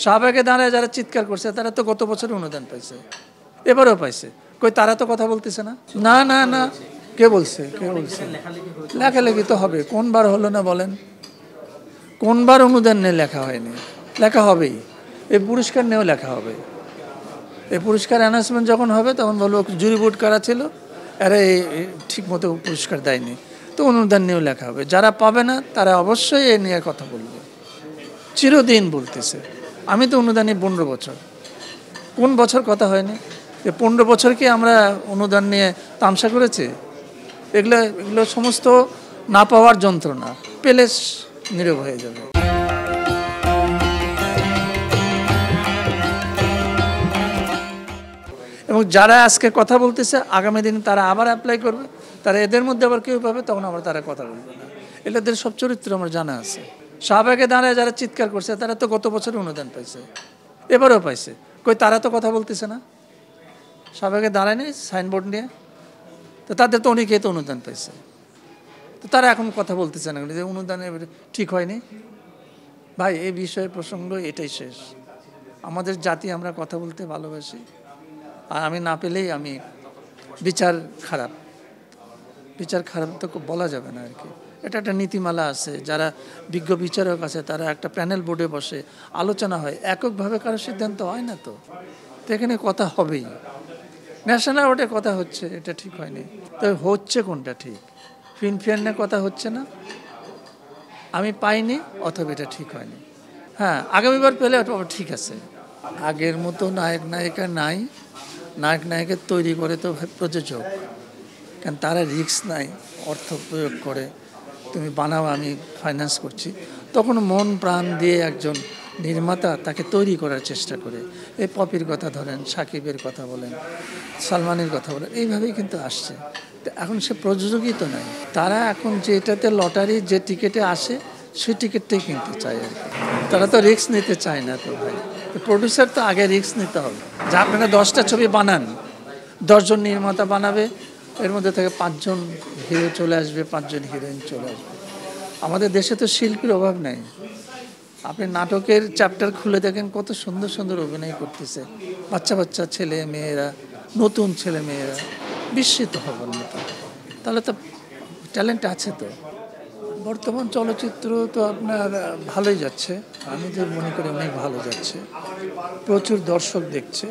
শাহবাগে দাঁড়ায় যারা চিৎকার করছে তারা তো গত বছর অনুদান পাইছে, এবারও পাইছে। কই তারা তো কথা বলতেছে না। না না না, কে বলছে? লেখালেখি তো হবে। কোনবার হলো না বলেন? কোনবার অনুদান নিয়ে লেখা হয়নি? লেখা হবেই। এই পুরস্কার নিয়েও লেখা হবে। এই পুরস্কার অ্যানাউন্সমেন্ট যখন হবে তখন বলবো জুরি বোর্ড কারা ছিল, আরে ঠিক মতো পুরস্কার দেয়নি, তো অনুদান নিয়েও লেখা হবে। যারা পাবে না তারা অবশ্যই এ নিয়ে কথা বলবে, চিরদিন বলতেছে। আমি তো অনুদানে 15 বছর, কোন বছর কথা হয়নি? 15 বছর কি আমরা অনুদান নিয়ে তামসা করেছি? এগুলো সমস্ত না পাওয়ার যন্ত্রণা, পেলে নীরব হয়ে যাবে। এবং যারা আজকে কথা বলতেছে আগামী দিনে তারা আবার অ্যাপ্লাই করবে, তারা এদের মধ্যে আবার কেউ পাবে, তখন আবার তারা কথা বলবে না। এদের সব চরিত্র আমার জানা আছে। শাহবাগে দাঁড়ায় যারা চিৎকার করছে তারা তো গত বছর অনুদান পাইছে, এবারও পাইছে। কই তারা তো কথা বলতেছে না। শাহবাগে দাঁড়ায়নি সাইনবোর্ড নিয়ে, তো তাদের তো অনেকেই তো অনুদান পাইছে, তো তারা এখন কথা বলতেছে না যে অনুদান ঠিক হয়নি। ভাই এই বিষয়ে প্রসঙ্গ এটাই শেষ। আমাদের জাতি আমরা কথা বলতে ভালোবাসি, আর আমি না পেলেই আমি বিচার খারাপ তো বলা যাবে না আর কি। এটা একটা নীতিমালা আছে, যারা বিজ্ঞ বিচারক আছে তারা একটা প্যানেল বোর্ডে বসে আলোচনা হয়, এককভাবে কারো সিদ্ধান্ত হয় না। তো এখানে কথা হবেই। ন্যাশনাল বোর্ডে কথা হচ্ছে, এটা ঠিক হয়নি। তো হচ্ছে কোনটা ঠিক? ফিনফিয়ার নিয়ে কথা হচ্ছে না, আমি পাইনি অথবা এটা ঠিক হয়নি। হ্যাঁ, আগামীবার পেলে ঠিক আছে। আগের মতো নায়ক নায়িকা নাই। নায়ক নায়িকা তৈরি করে তো প্রযোজক, কারণ তারা রিস্ক নাই, অর্থ প্রয়োগ করে তুমি বানাও, আমি ফাইন্যান্স করছি। তখন মন প্রাণ দিয়ে একজন নির্মাতা তাকে তৈরি করার চেষ্টা করে। এই পপির কথা ধরেন, সাকিবের কথা বলেন, সালমানের কথা বলেন, এইভাবেই কিন্তু আসছে। এখন সে প্রযোজকই তো নাই। তারা এখন যেটাতে লটারি যে টিকিটে আসে সেই টিকিটটাই কিনতে চায় আর কি। তারা তো রিস্ক নিতে চায় না। তো ভাই প্রডিউসার তো আগে রিস্ক নিতে হবে। যে আপনারা 10টা ছবি বানান, 10 জন নির্মাতা বানাবে, এর মধ্যে থেকে 5 জন হিরো চলে আসবে, 5 জন হিরোইন চলে আসবে। আমাদের দেশে তো শিল্পীর অভাব নেই। আপনি নাটকের চ্যাপ্টার খুলে দেখেন কত সুন্দর সুন্দর অভিনয় করতেছে বাচ্চা বাচ্চা ছেলে মেয়েরা, নতুন ছেলে মেয়েরা, বিস্মিত হবার মতো। তাহলে তো ট্যালেন্ট আছে। তো বর্তমান চলচ্চিত্র তো আপনার ভালোই যাচ্ছে, আমি তো মনে করি অনেক ভালো যাচ্ছে, প্রচুর দর্শক দেখছে।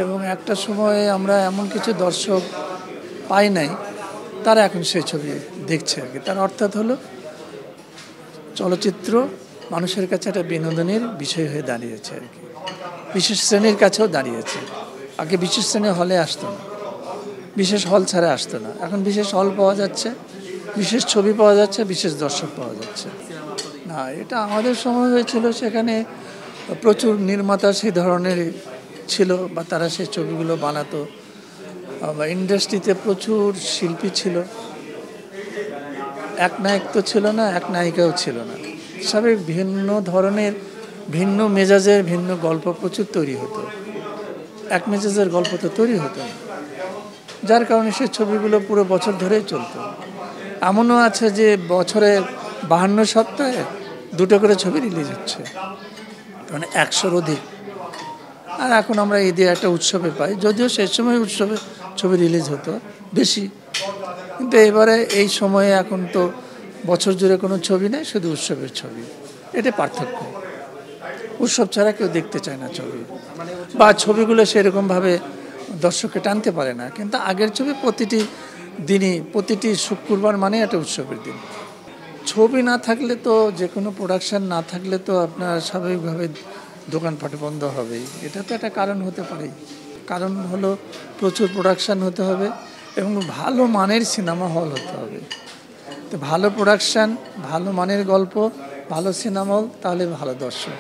এবং একটা সময়ে আমরা এমন কিছু দর্শক পাই নাই, তারা এখন সেই ছবি দেখছে আর কি। তার অর্থাৎ হলো চলচ্চিত্র মানুষের কাছে একটা বিনোদনের বিষয় হয়ে দাঁড়িয়েছে আর কি, বিশেষ শ্রেণীর কাছেও দাঁড়িয়েছে। আগে বিশেষ শ্রেণী হলে আসতো না, বিশেষ হল ছাড়া আসতো না, এখন বিশেষ হল পাওয়া যাচ্ছে, বিশেষ ছবি পাওয়া যাচ্ছে, বিশেষ দর্শক পাওয়া যাচ্ছে। না, এটা আমাদের সময় হয়েছিল, সেখানে প্রচুর নির্মাতা সেই ধরনের ছিল, বা তারা সেই ছবিগুলো বানাতো, বা ইন্ডাস্ট্রিতে প্রচুর শিল্পী ছিল। এক নায়ক তো ছিল না, এক নায়িকাও ছিল না। সবই ভিন্ন ধরনের, ভিন্ন মেজাজের, ভিন্ন গল্প প্রচুর তৈরি হতো। এক মেজাজের গল্প তো তৈরি হতো না, যার কারণে সেই ছবিগুলো পুরো বছর ধরেই চলতো। এমনও আছে যে বছরে 52 সপ্তাহে 2টো করে ছবি রিলিজ হচ্ছে, মানে 100-র অধিক। আর এখন আমরা ঈদে একটা উৎসবে পাই, যদিও সেই সময় উৎসবে ছবি রিলিজ হতো বেশি, কিন্তু এবারে এই সময়ে এখন তো বছর জুড়ে কোনো ছবি নেই, শুধু উৎসবের ছবি। এটা পার্থক্য। উৎসব ছাড়া কেউ দেখতে চায় না ছবি, বা ছবিগুলো সেরকমভাবে দর্শককে টানতে পারে না। কিন্তু আগের ছবি প্রতিটি দিনই, প্রতিটি শুক্রবার মানে একটা উৎসবের দিন। ছবি না থাকলে তো, যে কোনো প্রোডাকশান না থাকলে তো আপনার স্বাভাবিকভাবে দোকানপাট বন্ধ হবেই। এটা তো একটা কারণ হতে পারে। কারণ হলো প্রচুর প্রোডাকশান হতে হবে এবং ভালো মানের সিনেমা হল হতে হবে। তো ভালো প্রোডাকশান, ভালো মানের গল্প, ভালো সিনেমা হল, তাহলে ভালো দর্শক।